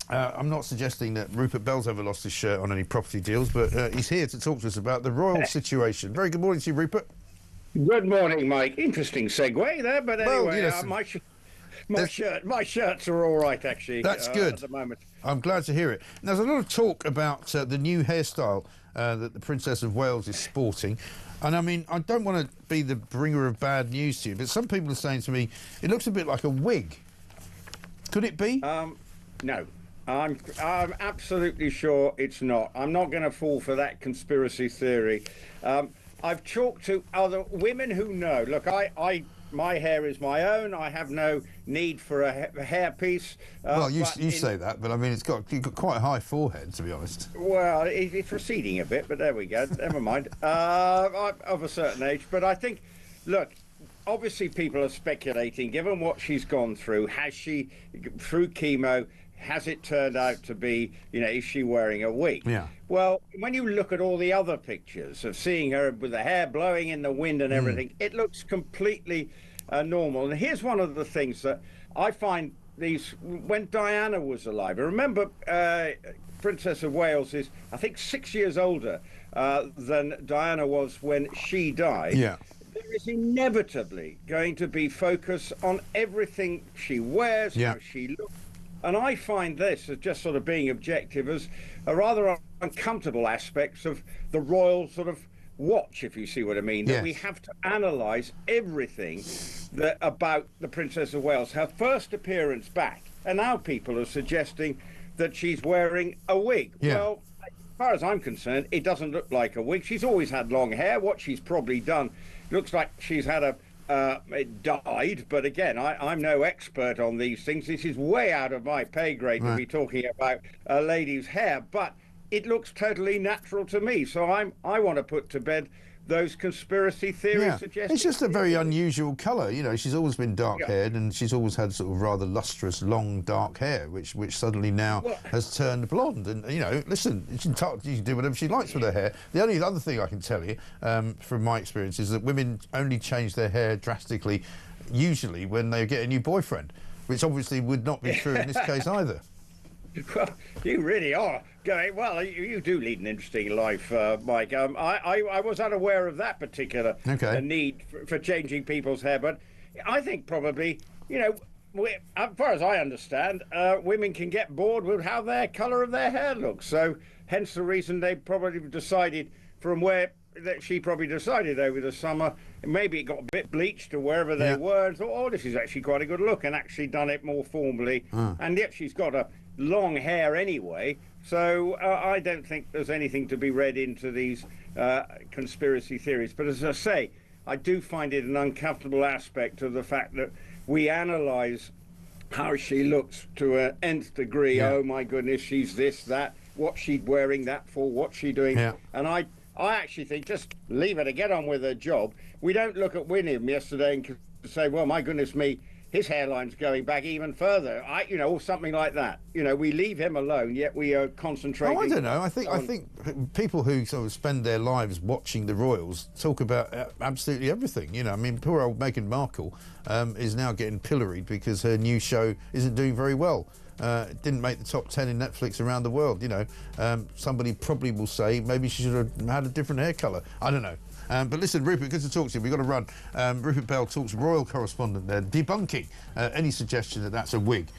I'm not suggesting that Rupert Bell's ever lost his shirt on any property deals, but he's here to talk to us about the royal situation. Very good morning to you, Rupert. Good morning, Mike. Interesting segue there, but Well, anyway, you know, my shirts are all right actually. That's good. At the moment. I'm glad to hear it. Now, there's a lot of talk about the new hairstyle that the Princess of Wales is sporting. And I mean, I don't want to be the bringer of bad news to you, but some people are saying to me, it looks a bit like a wig. Could it be? No, I'm absolutely sure it's not. I'm not going to fall for that conspiracy theory. I've talked to other women who know. Look, my hair is my own. I have no need for a hairpiece. Well, you say that, but I mean, you've got quite a high forehead, to be honest. Well, it's receding a bit, but there we go. Never mind. I'm of a certain age, but I think, look, obviously people are speculating, given what she's gone through. Has she, through chemo, has it turned out to be, is she wearing a wig? Yeah. Well, when you look at all the other pictures of seeing her with the hair blowing in the wind and everything, it looks completely normal. And here's one of the things that I find when Diana was alive. I remember Princess of Wales is, I think, 6 years older than Diana was when she died. Yeah. There is inevitably going to be focus on everything she wears, how she looks. And I find this as just sort of being objective as a rather uncomfortable aspects of the royal sort of watch, if you see what I mean. Yes. That we have to analyse everything about the Princess of Wales, her first appearance back. And now people are suggesting that she's wearing a wig. Yeah. Well, as far as I'm concerned, it doesn't look like a wig. She's always had long hair. What she's probably done looks like she's had it dyed, but again, I'm no expert on these things. This is way out of my pay grade to be talking about a lady's hair, but it looks totally natural to me. So I want to put to bed those conspiracy theories suggesting. It's just a very unusual colour. She's always been dark-haired, and she's always had sort of rather lustrous, long, dark hair, which suddenly now has turned blonde. And, listen, she can do whatever she likes with her hair. The only other thing I can tell you, from my experience, is that women only change their hair drastically, usually when they get a new boyfriend, which obviously would not be true in this case either. Well, you really are going. Well, you do lead an interesting life, Mike. I was unaware of that particular need for changing people's hair, but I think probably, as far as I understand, women can get bored with how their colour of their hair looks. So, hence the reason they probably decided from where that she probably decided over the summer. Maybe it got a bit bleached or wherever they were, and thought, oh, this is actually quite a good look, and actually done it more formally. And yet she's got a long hair anyway, so I don't think there's anything to be read into these conspiracy theories. But as I say, I do find it an uncomfortable aspect of the fact that we analyse how she looks to an nth degree. Oh my goodness, she's this, that, what's she wearing that for, what's she doing? And I actually think just leave her to get on with her job. We don't look at William yesterday and say, well, my goodness me, his hairline's going back even further, or something like that. We leave him alone, yet we are concentrating. Oh, I don't know. I think people who sort of spend their lives watching the royals talk about absolutely everything. I mean, poor old Meghan Markle is now getting pilloried because her new show isn't doing very well. It didn't make the top 10 in Netflix around the world. Somebody probably will say maybe she should have had a different hair colour. I don't know. But listen, Rupert, good to talk to you. We've got to run. Rupert Bell talks royal correspondent there, debunking any suggestion that that's a wig.